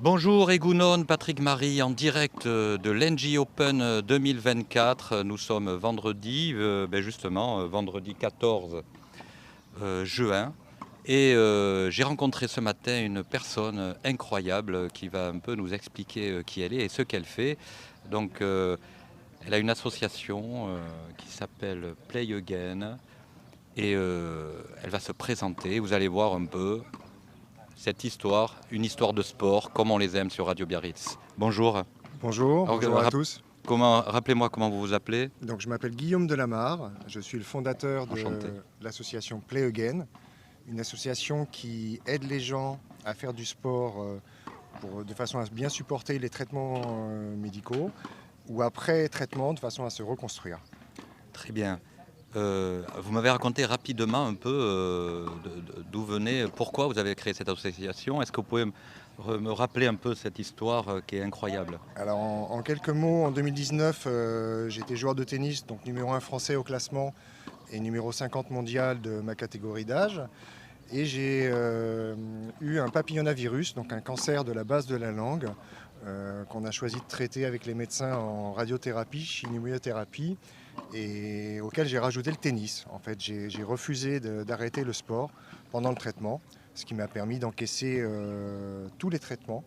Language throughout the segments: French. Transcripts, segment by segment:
Bonjour Egounon, Patrick Marie en direct de l'Engie Open 2024. Nous sommes vendredi, justement vendredi 14 juin. Et j'ai rencontré ce matin une personne incroyable qui va un peu nous expliquer qui elle est et ce qu'elle fait. Donc elle a une association qui s'appelle Play Again et elle va se présenter. Vous allez voir un peu cette histoire, une histoire de sport, comme on les aime sur Radio Biarritz. Bonjour. Bonjour, Alors, bonjour à tous. rappelez-moi comment vous vous appelez. Donc, je m'appelle Guillaume Delamarre, je suis le fondateur Enchanté. de l'association Play Again, une association qui aide les gens à faire du sport de façon à bien supporter les traitements médicaux ou après traitement de façon à se reconstruire. Très bien. Vous m'avez raconté rapidement un peu d'où venait, pourquoi vous avez créé cette association. Est-ce que vous pouvez me rappeler un peu cette histoire qui est incroyable? Alors en quelques mots, en 2019, j'étais joueur de tennis, donc numéro 1 français au classement et numéro 50 mondial de ma catégorie d'âge. Et j'ai eu un papillomavirus, donc un cancer de la base de la langue, qu'on a choisi de traiter avec les médecins en radiothérapie, chimiothérapie, et auquel j'ai rajouté le tennis. En fait, j'ai refusé d'arrêter le sport pendant le traitement, ce qui m'a permis d'encaisser tous les traitements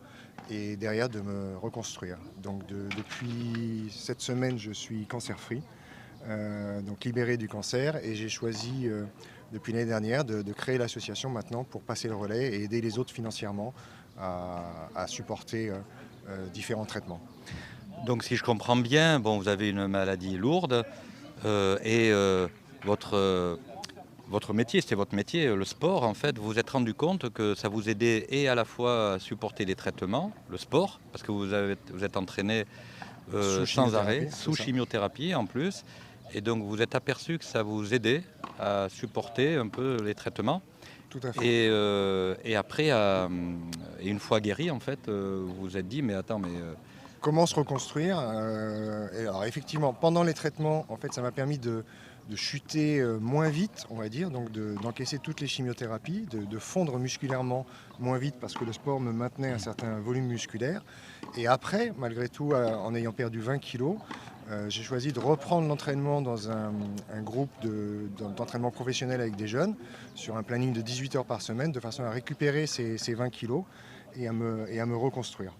et derrière de me reconstruire. Donc depuis cette semaine, je suis cancer-free, donc libéré du cancer, et j'ai choisi depuis l'année dernière de créer l'association maintenant pour passer le relais et aider les autres financièrement à supporter différents traitements. Donc si je comprends bien, bon, vous avez une maladie lourde et votre métier, c'était votre métier, le sport, en fait, vous vous êtes rendu compte que ça vous aidait et à la fois à supporter les traitements, le sport, parce que vous êtes entraîné Sous sans arrêt, chimiothérapie, c'est sous ça. chimiothérapie en plus, et donc vous vous êtes aperçu que ça vous aidait à supporter un peu les traitements, Tout à fait. et après, et une fois guéri, en fait, vous vous êtes dit, mais attends, mais Comment se reconstruire et alors effectivement, pendant les traitements, en fait, ça m'a permis de chuter moins vite, on va dire, donc d'encaisser toutes les chimiothérapies, de fondre musculairement moins vite parce que le sport me maintenait un certain volume musculaire. Et après, malgré tout, en ayant perdu 20 kilos, j'ai choisi de reprendre l'entraînement dans un groupe d'entraînement professionnel avec des jeunes, sur un planning de 18 heures par semaine, de façon à récupérer ces 20 kilos et à me reconstruire.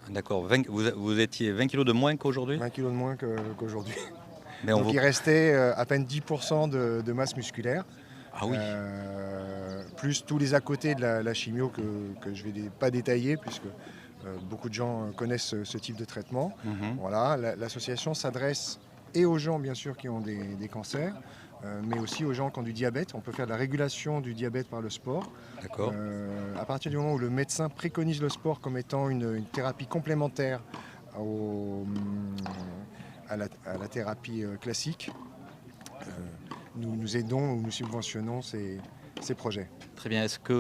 d'accord, vous étiez 20 kilos de moins qu'aujourd'hui, 20 kilos de moins qu'aujourd'hui. mais on Donc vous... il restait à peine 10% de masse musculaire, Ah oui, plus tous les à côté de la chimio que je ne vais pas détailler, puisque beaucoup de gens connaissent ce type de traitement. mhm, Voilà, l'association s'adresse et aux gens bien sûr qui ont des cancers, mais aussi aux gens qui ont du diabète. On peut faire de la régulation du diabète par le sport. d'accord. À partir du moment où le médecin préconise le sport comme étant une thérapie complémentaire au, à la thérapie classique, nous aidons ou nous subventionnons ces projets. Très bien. Est-ce que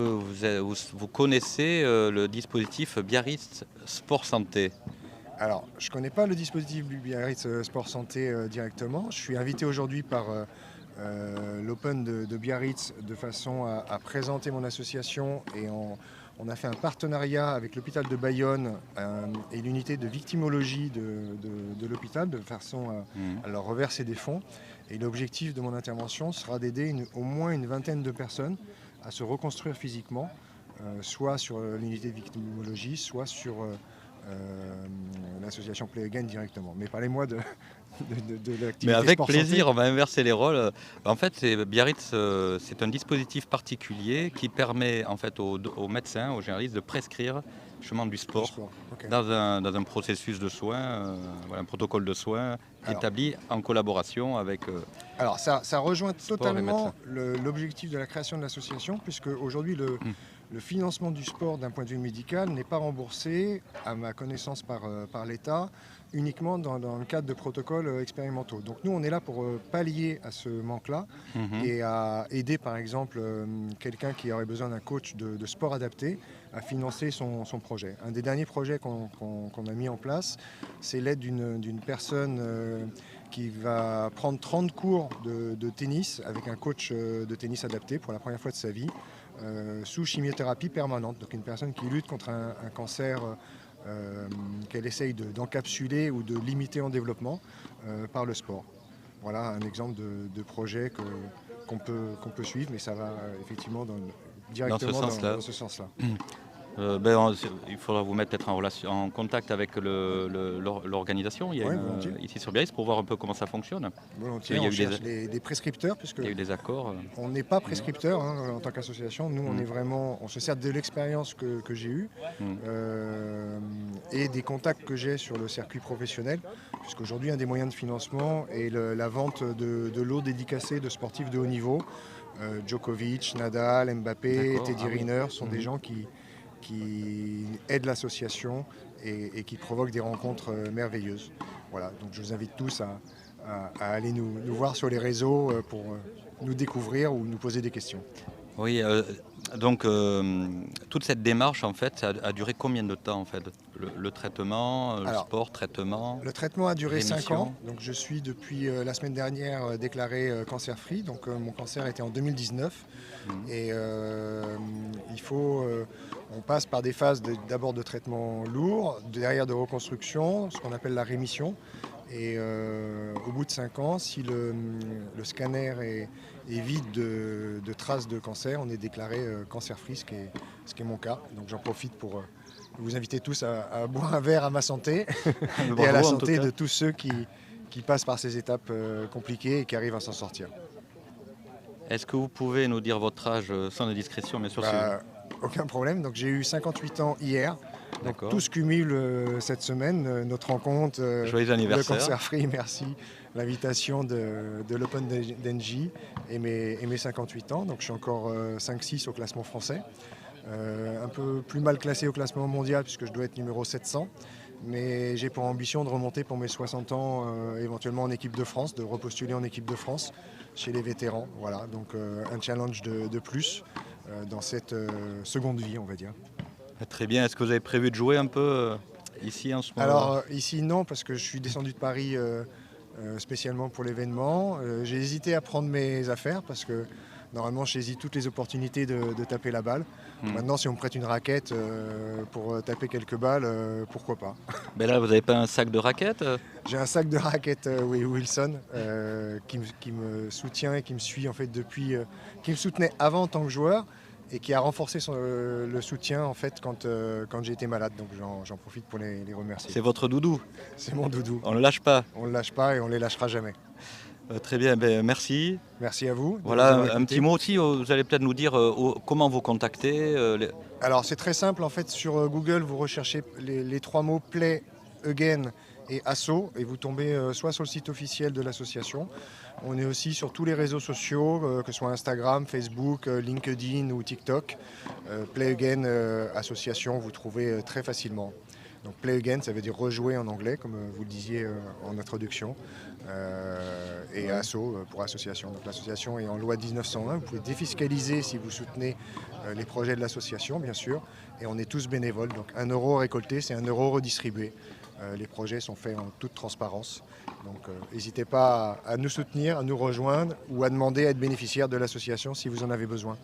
vous connaissez le dispositif Biarritz Sport Santé? Alors, je ne connais pas le dispositif du Biarritz Sport Santé directement. Je suis invité aujourd'hui par l'Open de Biarritz de façon à présenter mon association, et on a fait un partenariat avec l'hôpital de Bayonne et l'unité de victimologie de l'hôpital de façon Mhm. à leur reverser des fonds. Et l'objectif de mon intervention sera d'aider au moins une vingtaine de personnes à se reconstruire physiquement, soit sur l'unité de victimologie, soit sur l'association Play Again directement. Mais parlez-moi de Mais l'activité avec sport santé. plaisir, on va inverser les rôles. En fait, Biarritz, c'est un dispositif particulier qui permet en fait aux médecins, aux généralistes de prescrire justement du Du sport sport. Ok. dans un processus de soins, voilà, un protocole de soins Alors, établi en collaboration avec alors ça rejoint sport et médecins. totalement l'objectif de la création de l'association, puisque aujourd'hui Mm. le financement du sport d'un point de vue médical n'est pas remboursé, à ma connaissance, par l'État, uniquement dans le cadre de protocoles expérimentaux. Donc nous, on est là pour pallier à ce manque-là Mhm. et à aider, par exemple, quelqu'un qui aurait besoin d'un coach de sport adapté à financer son projet. Un des derniers projets qu'on a mis en place, c'est l'aide d'une personne qui va prendre 30 cours de tennis avec un coach de tennis adapté pour la première fois de sa vie, sous chimiothérapie permanente. Donc une personne qui lutte contre un cancer qu'elle essaye d'encapsuler ou de limiter en développement par le sport. Voilà un exemple de projet qu'on peut suivre, mais ça va effectivement directement dans ce sens-là. Il faudra vous mettre peut-être en contact avec l'organisation ici sur Biarritz pour voir un peu comment ça fonctionne. Volontiers, on cherche des prescripteurs, puisque il y a eu des accords. On n'est pas prescripteur en tant qu'association. Nous, on se sert de l'expérience que j'ai eue et des contacts que j'ai sur le circuit professionnel, puisqu'aujourd'hui, un des moyens de financement est la vente de lots dédicacés de sportifs de haut niveau. Djokovic, Nadal, Mbappé, Teddy Riner sont des gens qui aident l'association et qui provoquent des rencontres merveilleuses. Voilà, donc je vous invite tous à aller nous voir sur les réseaux pour nous découvrir ou nous poser des questions. Oui, donc toute cette démarche en fait, ça a duré combien de temps en fait? Le traitement, sport, traitement? Le traitement a duré 5 ans, donc je suis depuis la semaine dernière déclaré cancer-free, donc mon cancer était en 2019 et on passe par des phases d'abord de traitement lourd, derrière de reconstruction, ce qu'on appelle la rémission. Et au bout de 5 ans, si le scanner est vide de traces de cancer, on est déclaré cancer-free, ce qui est mon cas. Donc j'en profite pour vous inviter tous à boire un verre à ma santé et à la santé de tous ceux qui passent par ces étapes compliquées et qui arrivent à s'en sortir. Est-ce que vous pouvez nous dire votre âge sans indiscrétion, bien sûr? Aucun problème. Donc j'ai eu 58 ans hier. Donc tout se cumule cette semaine, notre rencontre, joyeux anniversaire. Le cancer free, merci, l'invitation de l'Open d'Engie et mes 58 ans. Donc je suis encore 5-6 au classement français, un peu plus mal classé au classement mondial puisque je dois être numéro 700. Mais j'ai pour ambition de remonter pour mes 60 ans éventuellement en équipe de France, de repostuler en équipe de France chez les vétérans. Voilà, donc un challenge de plus dans cette seconde vie, on va dire. Très bien. Est-ce que vous avez prévu de jouer un peu ici en ce moment? Alors ici non, parce que je suis descendu de Paris spécialement pour l'événement. J'ai hésité à prendre mes affaires parce que normalement je saisis toutes les opportunités de taper la balle. Maintenant si on me prête une raquette pour taper quelques balles, pourquoi pas. Mais là vous n'avez pas un sac de raquettes? J'ai un sac de raquettes Wilson qui me soutient et qui me suit en fait depuis, qui me soutenait avant en tant que joueur et qui a renforcé le soutien en fait quand j'ai été malade. Donc j'en profite pour les remercier. C'est votre doudou? C'est mon doudou. On ne le lâche pas? On ne le lâche pas et on ne les lâchera jamais. Très bien, merci. Merci à vous. Voilà, un petit mot aussi, vous allez peut-être nous dire comment vous contacter. Alors c'est très simple en fait, sur Google vous recherchez les 3 mots Play Again et Asso et vous tombez soit sur le site officiel de l'association. On est aussi sur tous les réseaux sociaux, que ce soit Instagram, Facebook, LinkedIn ou TikTok. Play Again association, vous trouvez très facilement. Donc Play Again, ça veut dire rejouer en anglais, comme vous le disiez en introduction. Et Asso pour association. Donc l'association est en loi 1901. Vous pouvez défiscaliser si vous soutenez les projets de l'association, bien sûr. Et on est tous bénévoles. Donc 1 euro récolté, c'est 1 euro redistribué. Les projets sont faits en toute transparence. Donc n'hésitez pas à nous soutenir, à nous rejoindre ou à demander à être bénéficiaire de l'association si vous en avez besoin.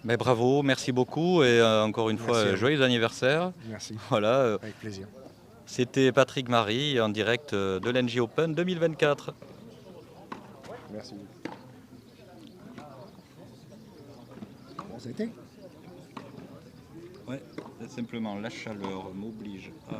Mais bravo, merci beaucoup et encore une fois, joyeux anniversaire. Merci, voilà, avec plaisir. C'était Patrick Marie en direct de l'Engie Open 2024. Merci. Bon, ça a été ? Ouais, simplement la chaleur m'oblige à